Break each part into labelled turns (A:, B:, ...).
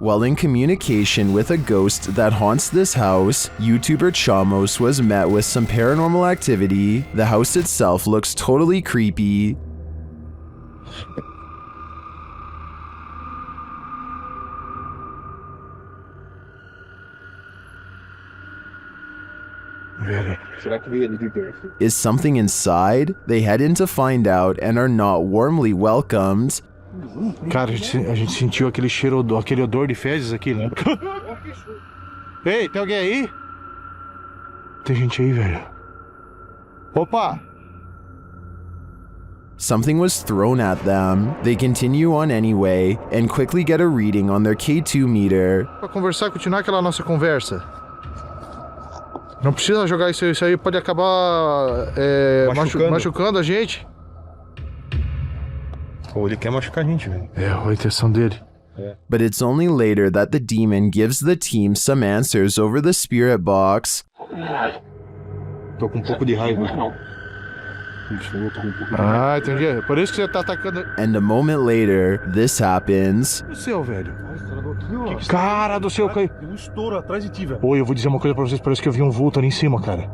A: While in communication with a ghost that haunts this house, YouTuber Chamos was met with some paranormal activity. The house itself looks totally creepy. Is something inside? They head in to find out and are not warmly welcomed.
B: Cara, a gente sentiu aquele cheiro, aquele odor de fezes aqui, né? Ei, tem alguém aí? Tem gente aí, velho. Opa!
A: Something was thrown at them. They continue on anyway and quickly get a reading on their K2 meter.
B: Pra conversar e continuar aquela nossa conversa. Não precisa jogar isso aí pode acabar machucando a gente.
C: Ou ele quer machucar a gente, velho.
B: É, a intenção dele.
A: But it's only later that the demon gives the team some answers over the spirit box.
C: Tô com um pouco de raiva.
B: Ah, entendi. Por isso que você tá atacando.
A: And a moment later, this happens.
B: O céu, velho. Cara do céu, caiu.
C: Tem um estouro atrás de ti, velho.
B: Oi, eu vou dizer uma coisa pra vocês. Parece que eu vi um vulto ali em cima, cara.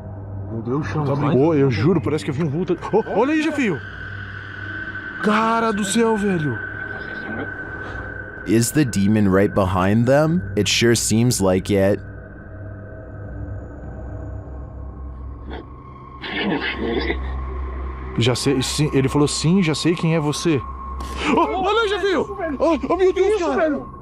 C: Meu Deus, chão.
B: Oi, eu juro, parece que eu vi um vulto. Oh, olha aí, Jefio. Cara do céu, velho.
A: Is the demon right behind them? It sure seems like it.
B: Já sei, sim, ele falou sim, já sei quem é você. Oh, olha aí, Jefio. Oh, meu Deus, cara.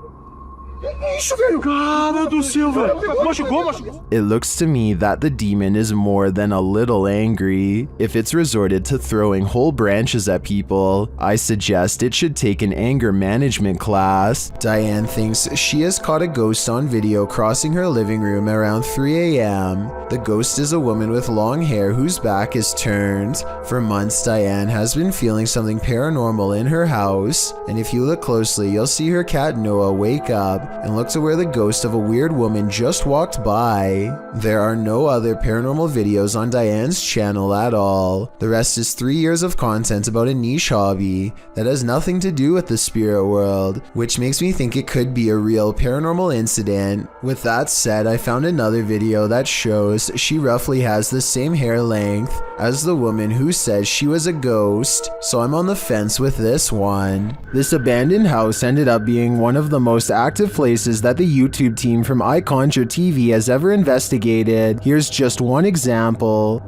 B: Isso, velho! Cara do céu, velho! Machucou.
A: It looks to me that the demon is more than a little angry. If it's resorted to throwing whole branches at people, I suggest it should take an anger management class. Diane thinks she has caught a ghost on video crossing her living room around 3 a.m. The ghost is a woman with long hair whose back is turned. For months, Diane has been feeling something paranormal in her house, and if you look closely, you'll see her cat Noah wake up and look to where the ghost of a weird woman just walked by. There are no other paranormal videos on Diane's channel at all. The rest is 3 years of content about a niche hobby that has nothing to do with the spirit world, which makes me think it could be a real paranormal incident. With that said, I found another video that shows she roughly has the same hair length as the woman who says she was a ghost, so I'm on the fence with this one. This abandoned house ended up being one of the most active places that the YouTube team from iConjure TV has ever investigated. Here's just one example.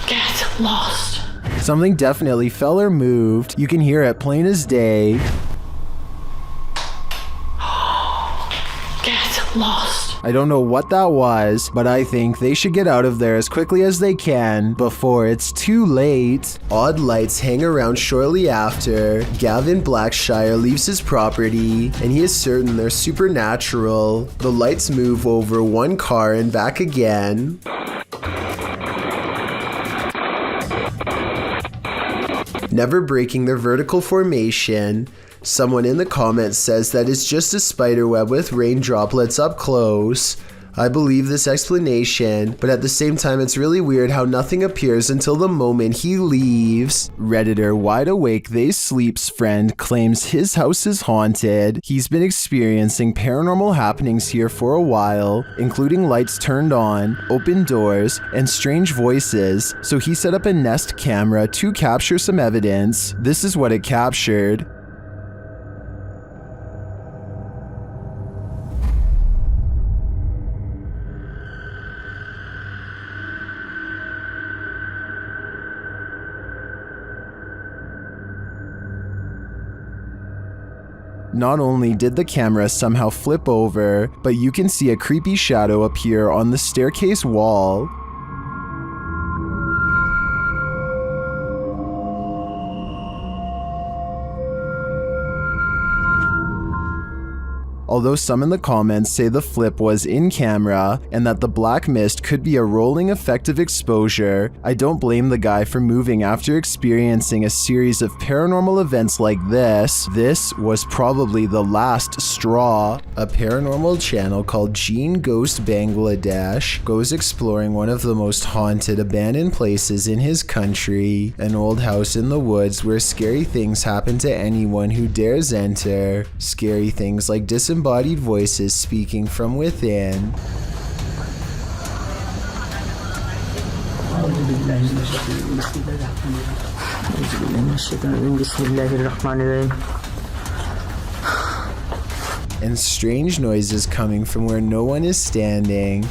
D: Get lost.
A: Something definitely fell or moved. You can hear it plain as day.
D: Get lost.
A: I don't know what that was, but I think they should get out of there as quickly as they can before it's too late. Odd lights hang around shortly after. Gavin Blackshire leaves his property, and he is certain they're supernatural. The lights move over one car and back again. Never breaking their vertical formation. Someone in the comments says that it's just a spiderweb with rain droplets up close. I believe this explanation, but at the same time it's really weird how nothing appears until the moment he leaves. Redditor Wide Awake They Sleep's friend claims his house is haunted. He's been experiencing paranormal happenings here for a while, including lights turned on, open doors, and strange voices, so he set up a Nest camera to capture some evidence. This is what it captured. Not only did the camera somehow flip over, but you can see a creepy shadow appear on the staircase wall. although some in the comments say the flip was in camera and that the black mist could be a rolling effect of exposure, I don't blame the guy for moving after experiencing a series of paranormal events like this. This was probably the last straw. A paranormal channel called Gene Ghost Bangladesh goes exploring one of the most haunted abandoned places in his country, an old house in the woods where scary things happen to anyone who dares enter. Scary things like disembodied voices speaking from within. And strange noises coming from where no one is standing.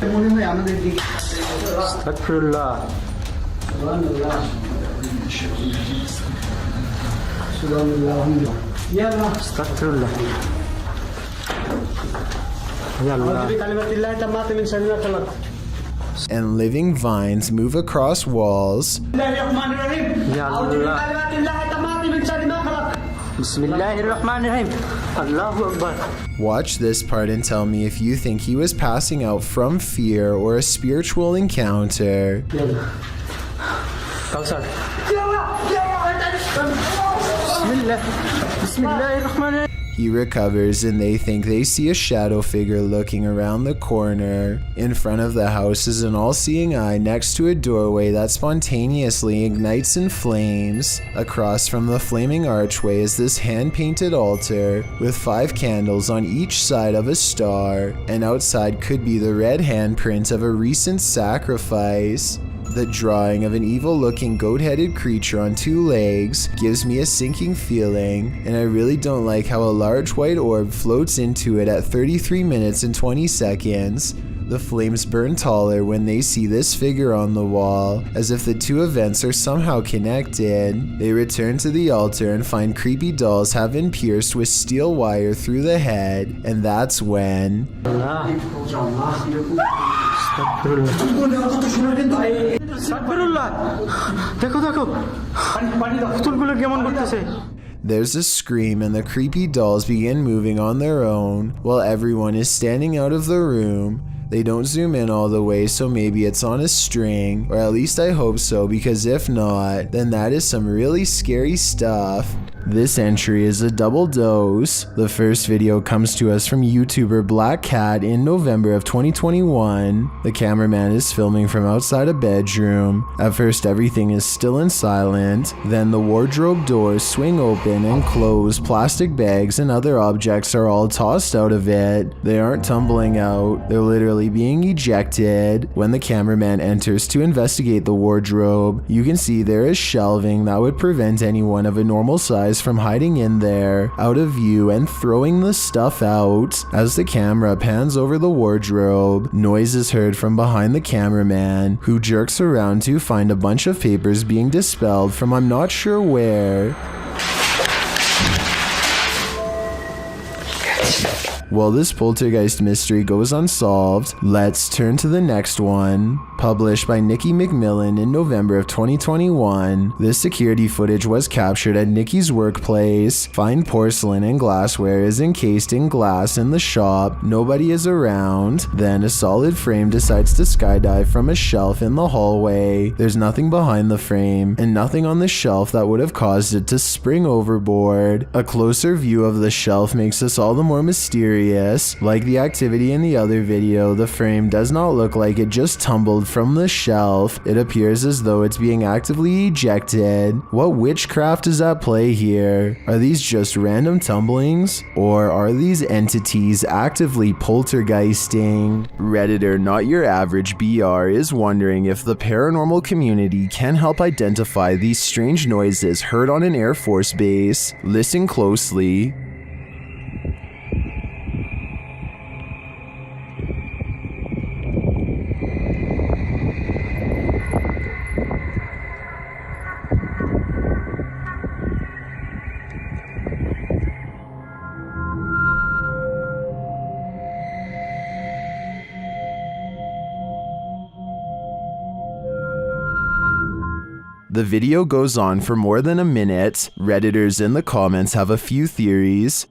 A: And living vines move across walls. Watch this part and tell me if you think he was passing out from fear or a spiritual encounter. He recovers and they think they see a shadow figure looking around the corner. In front of the house is an all-seeing eye next to a doorway that spontaneously ignites in flames. Across from the flaming archway is this hand-painted altar with 5 candles on each side of a star, and outside could be the red handprint of a recent sacrifice. The drawing of an evil-looking goat-headed creature on 2 legs gives me a sinking feeling, and I really don't like how a large white orb floats into it at 33 minutes and 20 seconds. The flames burn taller when they see this figure on the wall, as if the 2 events are somehow connected. They return to the altar and find creepy dolls have been pierced with steel wire through the head, and that's when... There's a scream and the creepy dolls begin moving on their own while everyone is standing out of the room. They don't zoom in all the way, so maybe it's on a string, or at least I hope so, because if not, then that is some really scary stuff. This entry is a double dose. The first video comes to us from YouTuber Black Cat in November of 2021. The cameraman is filming from outside a bedroom. At first everything is still and silent, then the wardrobe doors swing open and close. Plastic bags and other objects are all tossed out of it. They aren't tumbling out, they're literally being ejected. When the cameraman enters to investigate the wardrobe, you can see there is shelving that would prevent anyone of a normal size from hiding in there, out of view and throwing the stuff out. As the camera pans over the wardrobe, noise is heard from behind the cameraman, who jerks around to find a bunch of papers being dispelled from I'm not sure where. While this poltergeist mystery goes unsolved, let's turn to the next one. Published by Nikki McMillan in November of 2021, this security footage was captured at Nikki's workplace. Fine porcelain and glassware is encased in glass in the shop. Nobody is around. Then a solid frame decides to skydive from a shelf in the hallway. There's nothing behind the frame, and nothing on the shelf that would have caused it to spring overboard. A closer view of the shelf makes this all the more mysterious. Like the activity in the other video, the frame does not look like it just tumbled from the shelf. It appears as though it's being actively ejected. What witchcraft is at play here? Are these just random tumblings? Or are these entities actively poltergeisting? Redditor Not Your Average BR is wondering if the paranormal community can help identify these strange noises heard on an Air Force base. Listen closely. The video goes on for more than a minute. Redditors in the comments have a few theories.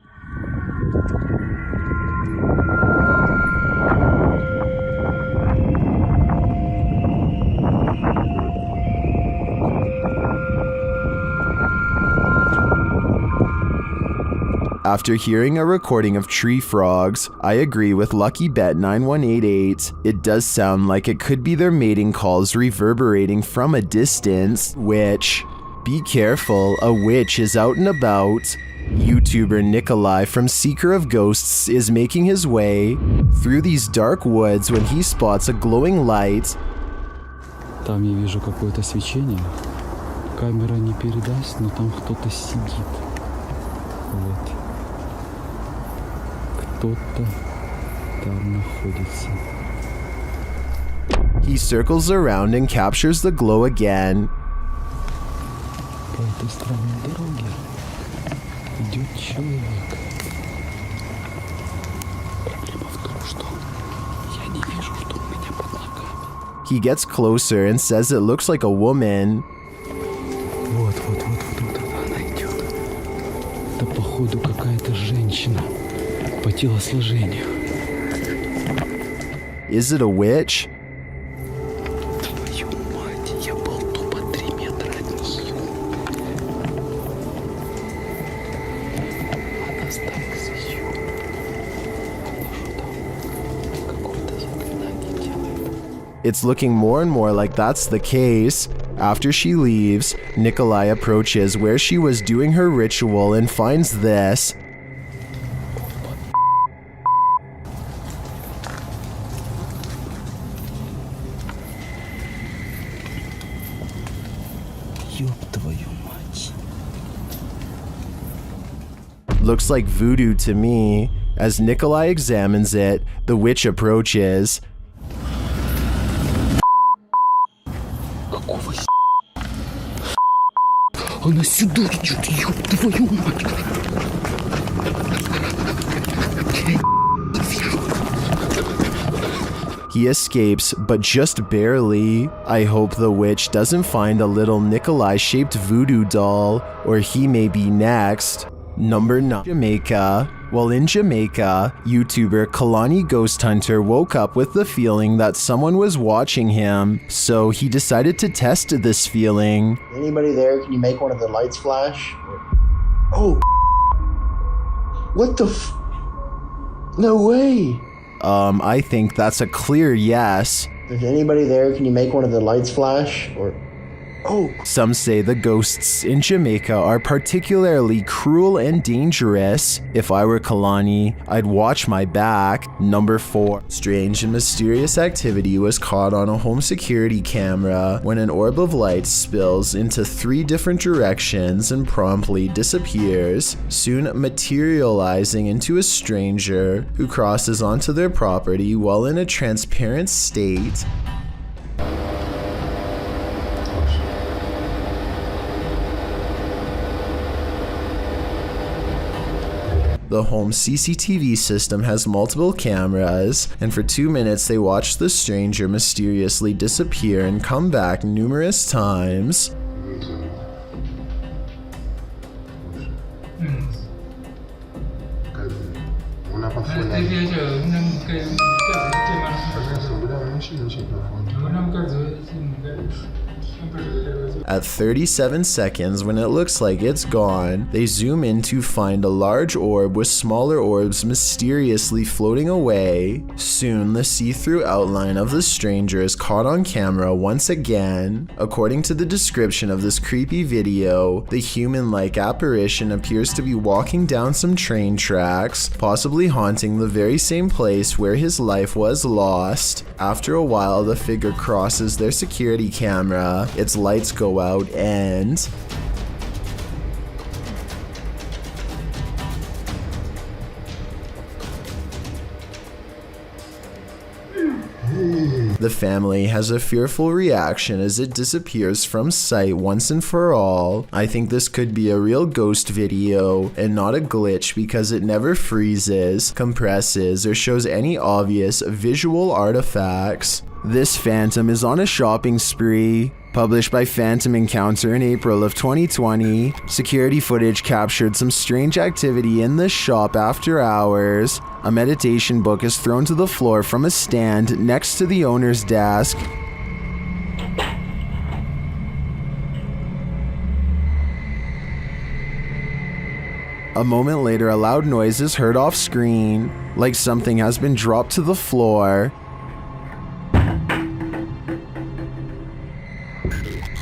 A: After hearing a recording of tree frogs, I agree with Lucky Bet 9188. It does sound like it could be their mating calls reverberating from a distance, which, be careful, a witch is out and about. YouTuber Nikolai from Seeker of Ghosts is making his way through these dark woods when he spots a glowing light.
E: Там я вижу какое-то свечение. Камера не передаст, но там кто-то сидит. Вот. Кто-то там находится.
A: He circles around and captures the glow again.
E: По этой странной дороге идет человек. Проблема в том, что я не вижу, что у меня под ногами.
A: He gets closer and says it looks like a woman.
E: Вот она идет. Это походу какая-то женщина по телосложению.
A: Is it a witch?
E: Твою мать, я был тупо 3 метра от нее. Она стоит здесь. Она что там? Какое-то заклинание делает.
A: It's looking more and more like that's the case. After she leaves, Nikolai approaches where she was doing her ritual and finds this.
E: Ёб твою мать.
A: Looks like voodoo to me. As Nikolai examines it, the witch approaches.
E: Какого Она сюда идет, ёб твою мать.
A: He escapes, but just barely. I hope the witch doesn't find a little Nikolai-shaped voodoo doll, or he may be next. Number 9. Jamaica. While in Jamaica, YouTuber Kalani Ghost Hunter woke up with the feeling that someone was watching him, so he decided to test this feeling.
F: Anybody there? Can you make one of the lights flash? Oh, what the no way.
A: I think that's a clear yes.
F: Is anybody there? Can you make one of the lights flash? Or oh,
A: some say the ghosts in Jamaica are particularly cruel and dangerous. If I were Kalani, I'd watch my back. Number 4. Strange and mysterious activity was caught on a home security camera when an orb of light spills into 3 different directions and promptly disappears, soon materializing into a stranger who crosses onto their property while in a transparent state. The home CCTV system has multiple cameras, and for 2 minutes they watched the stranger mysteriously disappear and come back numerous times. At 37 seconds, when it looks like it's gone, they zoom in to find a large orb with smaller orbs mysteriously floating away. Soon, the see-through outline of the stranger is caught on camera once again. According to the description of this creepy video, the human-like apparition appears to be walking down some train tracks, possibly haunting the very same place where his life was lost. After a while, the figure crosses their security camera, its lights go out, and the family has a fearful reaction as it disappears from sight once and for all. I think this could be a real ghost video and not a glitch because it never freezes, compresses, or shows any obvious visual artifacts. This phantom is on a shopping spree. Published by Phantom Encounter in April of 2020, security footage captured some strange activity in the shop after hours. A meditation book is thrown to the floor from a stand next to the owner's desk. A moment later, a loud noise is heard off screen, like something has been dropped to the floor.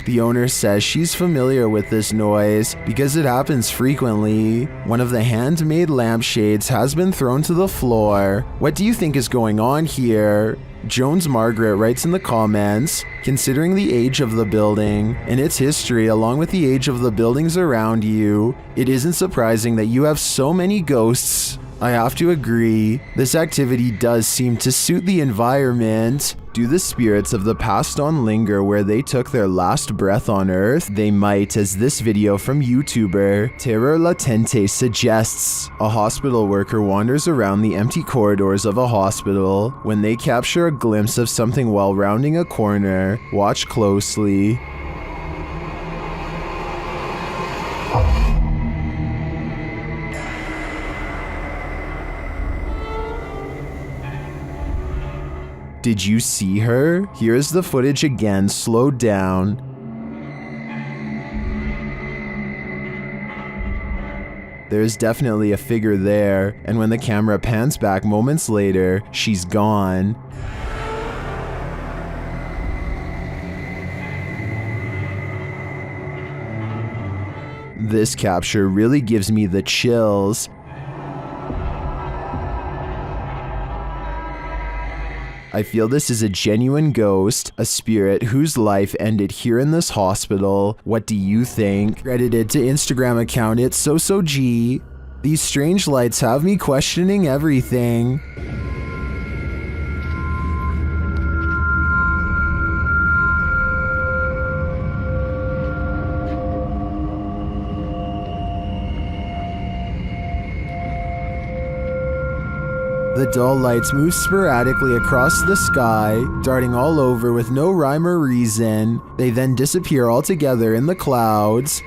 A: The owner says she's familiar with this noise because it happens frequently. One of the handmade lampshades has been thrown to the floor. What do you think is going on here? Jones Margaret writes in the comments, considering the age of the building and its history along with the age of the buildings around you, it isn't surprising that you have so many ghosts. I have to agree, this activity does seem to suit the environment. Do the spirits of the past on linger where they took their last breath on Earth? They might, as this video from YouTuber Terror Latente suggests. A hospital worker wanders around the empty corridors of a hospital when they capture a glimpse of something while rounding a corner. Watch closely. Did you see her? Here's the footage again, slowed down. There's definitely a figure there, and when the camera pans back moments later, she's gone. This capture really gives me the chills. I feel this is a genuine ghost, a spirit whose life ended here in this hospital. What do you think? Credited to Instagram account It's So G. These strange lights have me questioning everything. The dull lights move sporadically across the sky, darting all over with no rhyme or reason. They then disappear altogether in the clouds.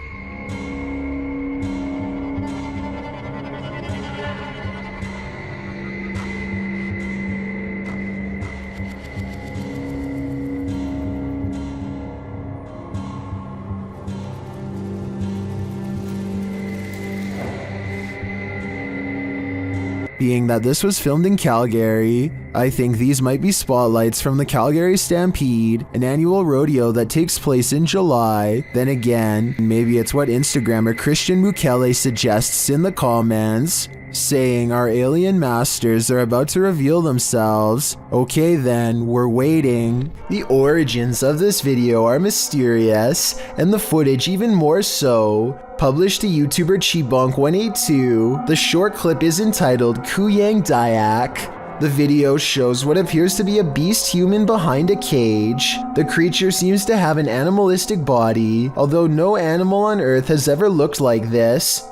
A: Being that this was filmed in Calgary, I think these might be spotlights from the Calgary Stampede, an annual rodeo that takes place in July. Then again, maybe it's what Instagrammer Christian Mukele suggests in the comments, saying our alien masters are about to reveal themselves. Okay then, we're waiting. The origins of this video are mysterious, and the footage even more so. Published to YouTuber Chibonk182, the short clip is entitled Kuyang Dayak. The video shows what appears to be a beast human behind a cage. The creature seems to have an animalistic body, although no animal on Earth has ever looked like this.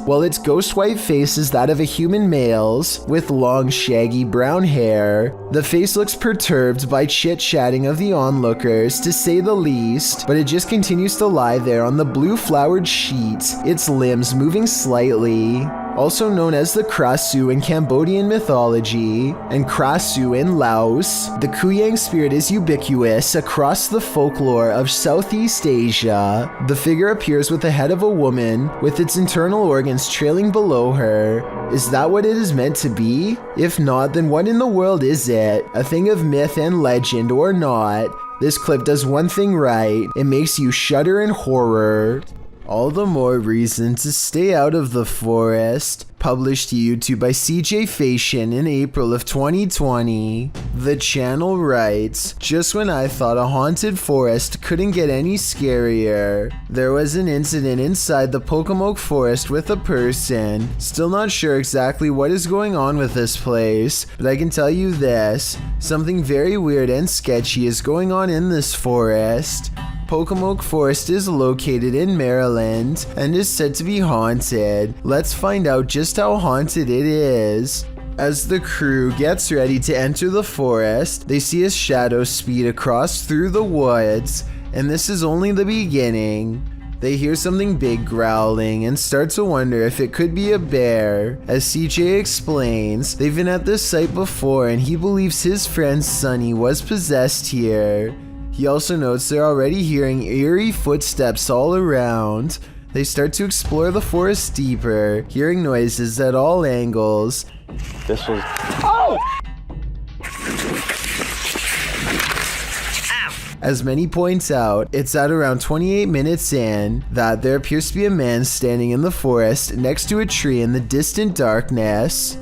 A: While its ghost white face is that of a human male's, with long shaggy brown hair. The face looks perturbed by chit-chatting of the onlookers, to say the least, but it just continues to lie there on the blue flowered sheet, its limbs moving slightly. Also known as the Krasu in Cambodian mythology, and Krasu in Laos, the Kuyang spirit is ubiquitous across the folklore of Southeast Asia. The figure appears with the head of a woman, with its internal organs trailing below her. Is that what it is meant to be? If not, then what in the world is it? A thing of myth and legend or not? This clip does one thing right, it makes you shudder in horror. All the more reason to stay out of the forest. Published to YouTube by CJ Fashion in April of 2020. The channel writes, just when I thought a haunted forest couldn't get any scarier, there was an incident inside the Pokok forest with a person. Still not sure exactly what is going on with this place, but I can tell you this, something very weird and sketchy is going on in this forest. Pokok Forest is located in Maryland and is said to be haunted. Let's find out just how haunted it is. As the crew gets ready to enter the forest, they see a shadow speed across through the woods, and this is only the beginning. They hear something big growling and start to wonder if it could be a bear. As CJ explains, they've been at this site before and he believes his friend Sunny was possessed here. He also notes they're already hearing eerie footsteps all around. They start to explore the forest deeper, hearing noises at all angles.
C: This was.
A: As many points out, it's at around 28 minutes in that there appears to be a man standing in the forest next to a tree in the distant darkness.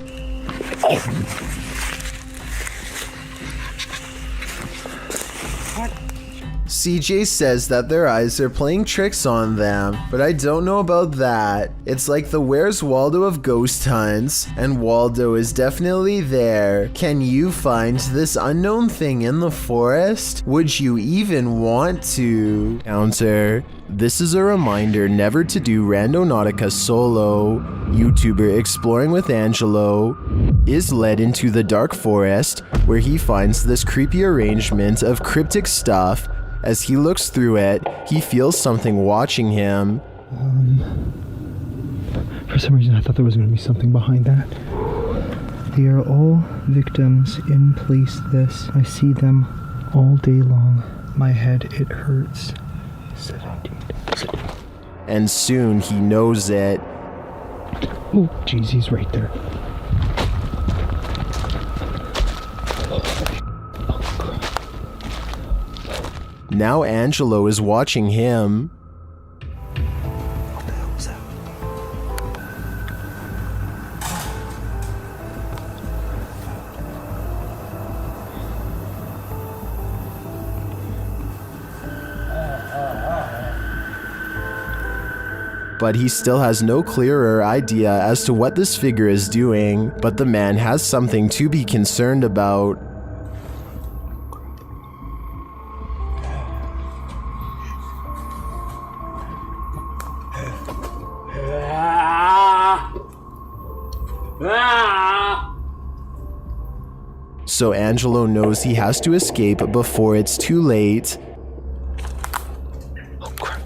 A: CJ says that their eyes are playing tricks on them, but I don't know about that. It's like the Where's Waldo of ghost hunts, and Waldo is definitely there. Can you find this unknown thing in the forest? Would you even want to? Counter. This is a reminder never to do Randonautica solo. YouTuber Exploring with Angelo is led into the dark forest where he finds this creepy arrangement of cryptic stuff. As he looks through it, he feels something watching him.
G: For some reason I thought there was going to be something behind that. They are all victims in place this. I see them all day long. My head, it hurts. 17.
A: And soon he knows it.
G: Oh, jeez, he's right there.
A: Now Angelo is watching him.
G: What the hell was that?
A: But he still has no clearer idea as to what this figure is doing, but the man has something to be concerned about. So Angelo knows he has to escape before it's too late.
G: Oh, crap.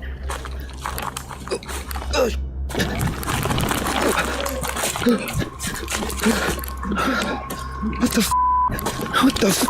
G: What the f? What the f?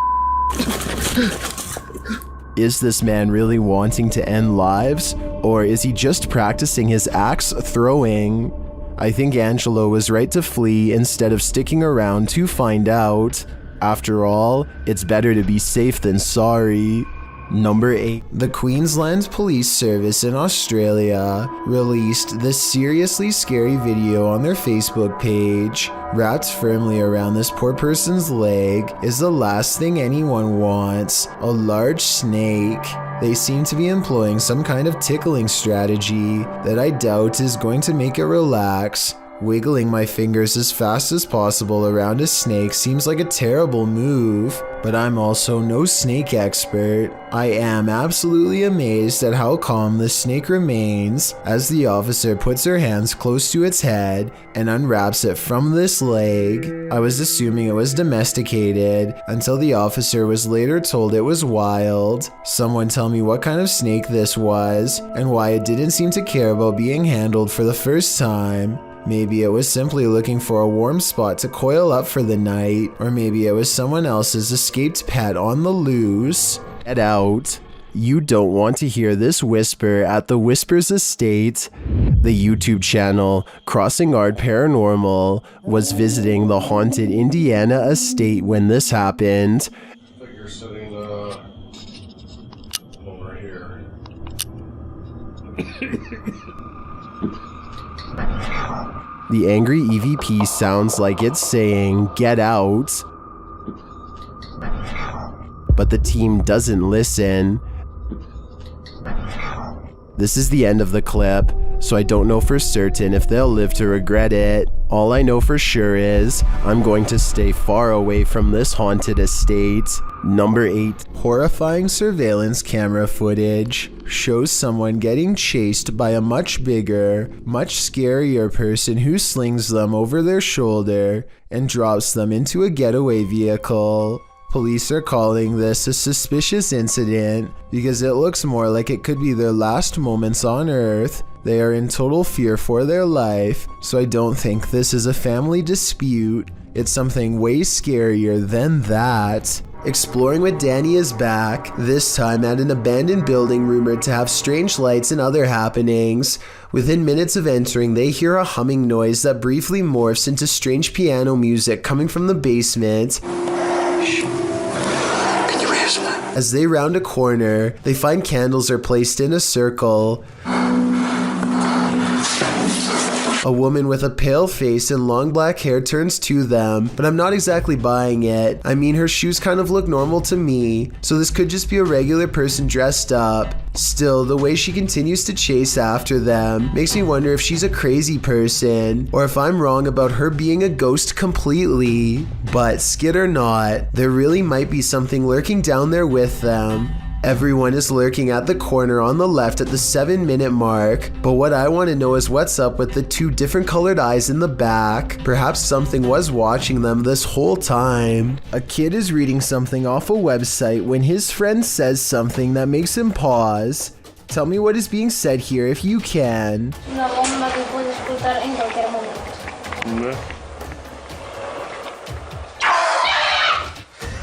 A: Is this man really wanting to end lives? Or is he just practicing his axe throwing? I think Angelo was right to flee instead of sticking around to find out. After all, it's better to be safe than sorry. Number 8. The Queensland Police Service in Australia released this seriously scary video on their Facebook page. Wrapped firmly around this poor person's leg is the last thing anyone wants, a large snake. They seem to be employing some kind of tickling strategy that I doubt is going to make it relax. Wiggling my fingers as fast as possible around a snake seems like a terrible move, but I'm also no snake expert. I am absolutely amazed at how calm the snake remains as the officer puts her hands close to its head and unwraps it from this leg. I was assuming it was domesticated until the officer was later told it was wild. Someone tell me what kind of snake this was and why it didn't seem to care about being handled for the first time. Maybe it was simply looking for a warm spot to coil up for the night, or maybe it was someone else's escaped pet on the loose. Get out. You don't want to hear this whisper at the Whispers Estate. The YouTube channel Crossing Art Paranormal was visiting the haunted Indiana estate when this happened.
C: Figure sitting over here.
A: The angry EVP sounds like it's saying, "Get out." But the team doesn't listen. This is the end of the clip, so I don't know for certain if they'll live to regret it. All I know for sure is I'm going to stay far away from this haunted estate. Number 8. Horrifying surveillance camera footage shows someone getting chased by a much bigger, much scarier person who slings them over their shoulder and drops them into a getaway vehicle. Police are calling this a suspicious incident because it looks more like it could be their last moments on Earth. They are in total fear for their life, so I don't think this is a family dispute. It's something way scarier than that. Exploring with Danny is back, this time at an abandoned building rumored to have strange lights and other happenings. Within minutes of entering, they hear a humming noise that briefly morphs into strange piano music coming from the basement.
F: Can you answer that?
A: As they round a corner, they find candles are placed in a circle. A woman with a pale face and long black hair turns to them, but I'm not exactly buying it. I mean, her shoes kind of look normal to me, so this could just be a regular person dressed up. Still, the way she continues to chase after them makes me wonder if she's a crazy person, or if I'm wrong about her being a ghost completely. But skid or not, there really might be something lurking down there with them. Everyone is lurking at the corner on the left at the 7-minute mark, but what I want to know is what's up with the 2 different colored eyes in the back. Perhaps something was watching them this whole time. A kid is reading something off a website when his friend says something that makes him pause. Tell me what is being said here if you can.
H: Una bomba que puede explotar en cualquier momento.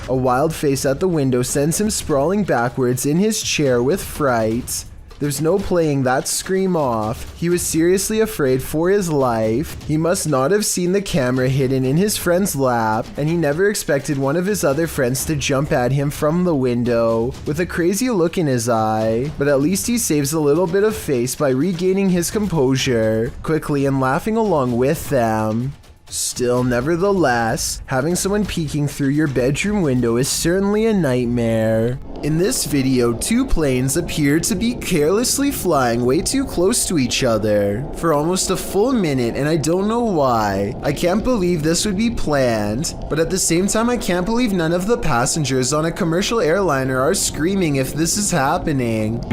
A: A wild face at the window sends him sprawling backwards in his chair with fright. There's no playing that scream off. He was seriously afraid for his life. He must not have seen the camera hidden in his friend's lap, and he never expected one of his other friends to jump at him from the window with a crazy look in his eye. But at least he saves a little bit of face by regaining his composure quickly and laughing along with them. Still, nevertheless, having someone peeking through your bedroom window is certainly a nightmare. In this video, 2 planes appear to be carelessly flying way too close to each other for almost a full minute, and I don't know why. I can't believe this would be planned, but at the same time I can't believe none of the passengers on a commercial airliner are screaming if this is happening.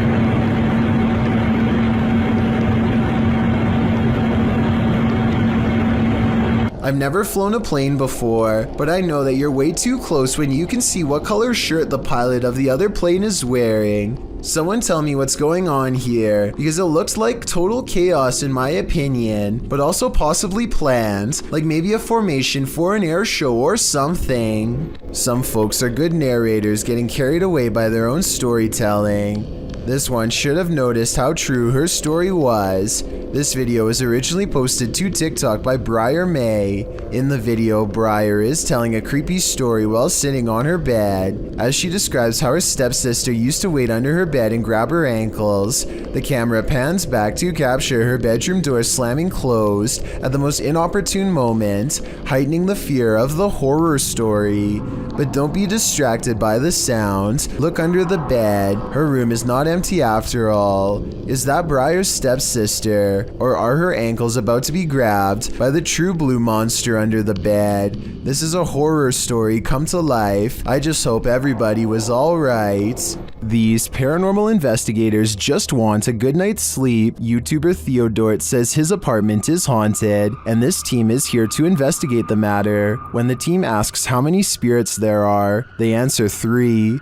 A: I've never flown a plane before, but I know that you're way too close when you can see what color shirt the pilot of the other plane is wearing. Someone tell me what's going on here, because it looks like total chaos in my opinion, but also possibly planned, like maybe a formation for an air show or something. Some folks are good narrators getting carried away by their own storytelling. This one should have noticed how true her story was. This video was originally posted to TikTok by Briar May. In the video, Briar is telling a creepy story while sitting on her bed, as she describes how her stepsister used to wait under her bed and grab her ankles. The camera pans back to capture her bedroom door slamming closed at the most inopportune moment, heightening the fear of the horror story. But don't be distracted by the sound. Look under the bed. Her room is not empty after all. Is that Briar's stepsister, or are her ankles about to be grabbed by the true blue monster under the bed? This is a horror story come to life. I just hope everybody was alright. These paranormal investigators just want a good night's sleep. YouTuber Theodort says his apartment is haunted, and this team is here to investigate the matter. When the team asks how many spirits there are, they answer 3.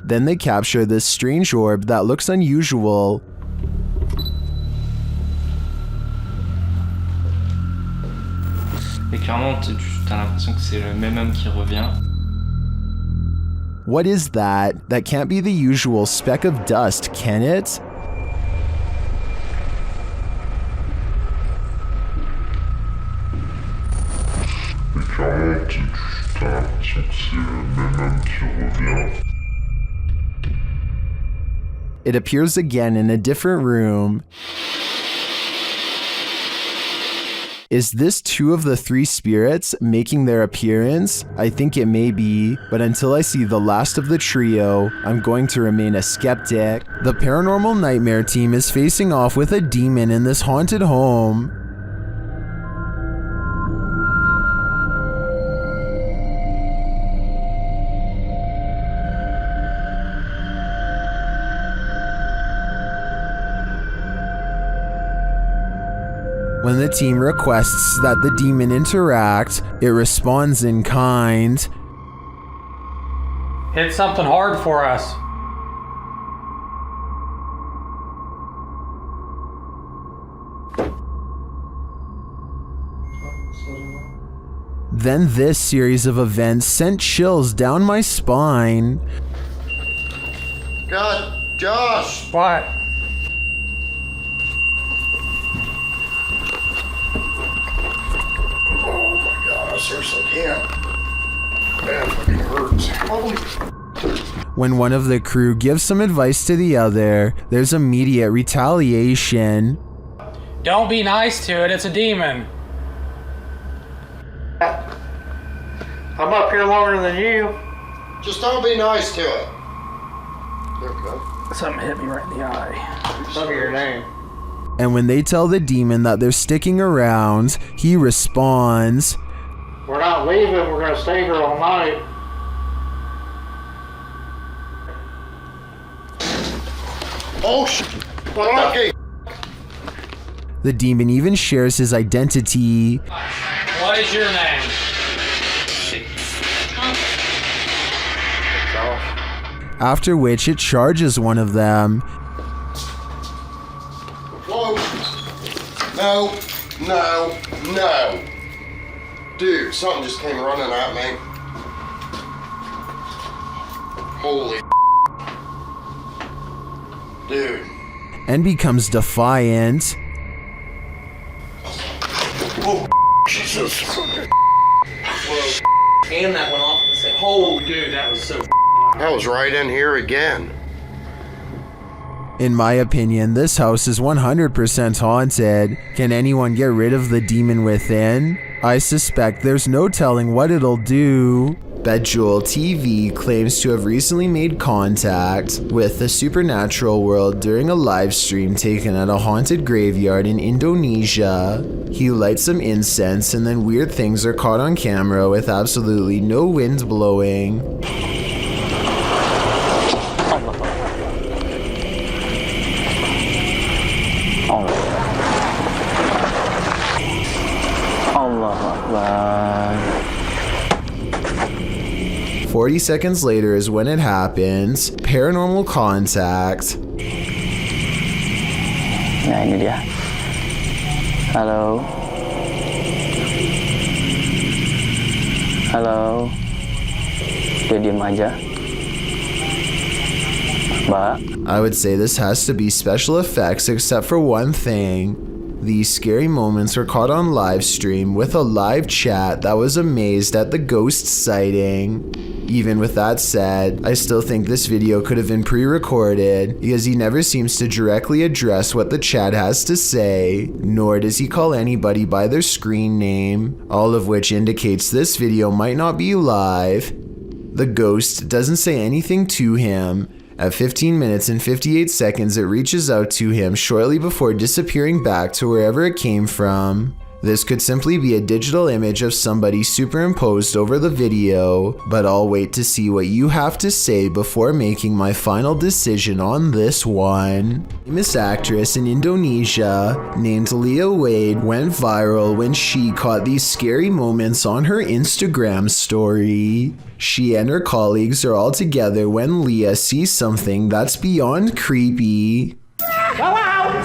A: Then they capture this strange orb that looks unusual.
I: Mais clairement, t'as l'impression que c'est le même homme qui revient.
A: What is that? That can't be the usual speck of dust, can it? It appears again in a different room. Is this 2 of the 3 spirits making their appearance? I think it may be, but until I see the last of the trio, I'm going to remain a skeptic. The Paranormal Nightmare team is facing off with a demon in this haunted home. When the team requests that the demon interact, it responds in kind.
J: Hit something hard for us.
A: Then this series of events sent chills down my spine.
F: God, Josh!
B: What?
F: Oh my God, I seriously can't. Man, fucking hurts. Holy.
A: When one of the crew gives some advice to the other, there's immediate retaliation.
J: Don't be nice to it, it's a demon.
B: I'm up here longer than you.
F: Just don't be nice to it. Okay.
J: Something hit me right in the eye.
B: Tell me your name.
A: And when they tell the demon that they're sticking around, he responds,
B: We're not leaving, we're gonna stay here all night.
F: Oh shit! Okay.
A: the demon even shares his identity.
J: What is your name?
A: After which it charges one of them.
F: Whoa! No! No! No! Dude, something just came running at me. Holy dude.
A: And becomes defiant.
F: Oh, Jesus.
J: And that went off and said, oh, dude, that was so.
F: I was right in here again.
A: In my opinion, this house is 100% haunted. Can anyone get rid of the demon within? I suspect there's no telling what it'll do. Bejewel TV claims to have recently made contact with the supernatural world during a live stream taken at a haunted graveyard in Indonesia. He lights some incense and then weird things are caught on camera with absolutely no wind blowing.
K: Allah Akbar.
A: 40 seconds later is when it happens. Paranormal contact.
K: Ya, ini dia. Halo. Halo. Dia diem aja. Mbak.
A: I would say this has to be special effects except for one thing. These scary moments were caught on live stream with a live chat that was amazed at the ghost sighting. Even with that said, I still think this video could have been pre-recorded because he never seems to directly address what the chat has to say, nor does he call anybody by their screen name, all of which indicates this video might not be live. The ghost doesn't say anything to him. At 15 minutes and 58 seconds, it reaches out to him shortly before disappearing back to wherever it came from. This could simply be a digital image of somebody superimposed over the video, but I'll wait to see what you have to say before making my final decision on this one. A famous actress in Indonesia named Leah Wade went viral when she caught these scary moments on her Instagram story. She and her colleagues are all together when Leah sees something that's beyond creepy.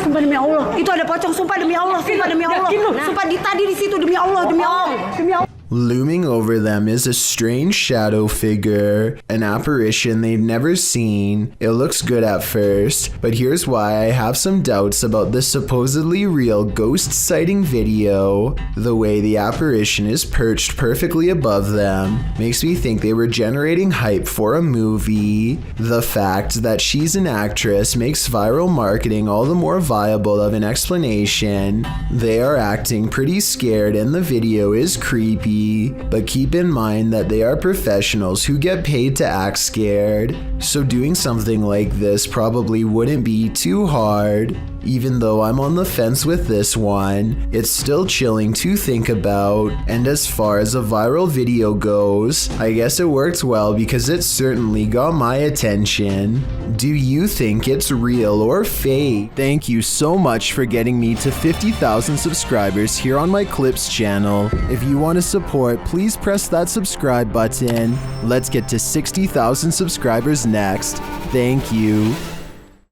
L: Sumpah demi Allah, itu ada pocong, sumpah demi Allah, sumpah demi Allah. Sumpah tadi di situ demi Allah, demi Allah, demi Allah.
A: Looming over them is a strange shadow figure, an apparition they've never seen. It looks good at first, but here's why I have some doubts about this supposedly real ghost sighting video. The way the apparition is perched perfectly above them makes me think they were generating hype for a movie. The fact that she's an actress makes viral marketing all the more viable of an explanation. They are acting pretty scared and the video is creepy. But keep in mind that they are professionals who get paid to act scared, so doing something like this probably wouldn't be too hard. Even though I'm on the fence with this one, it's still chilling to think about. And as far as a viral video goes, I guess it worked well because it certainly got my attention. Do you think it's real or fake? Thank you so much for getting me to 50,000 subscribers here on my Clips channel. If you want to support, please press that subscribe button. Let's get to 60,000 subscribers next. Thank you.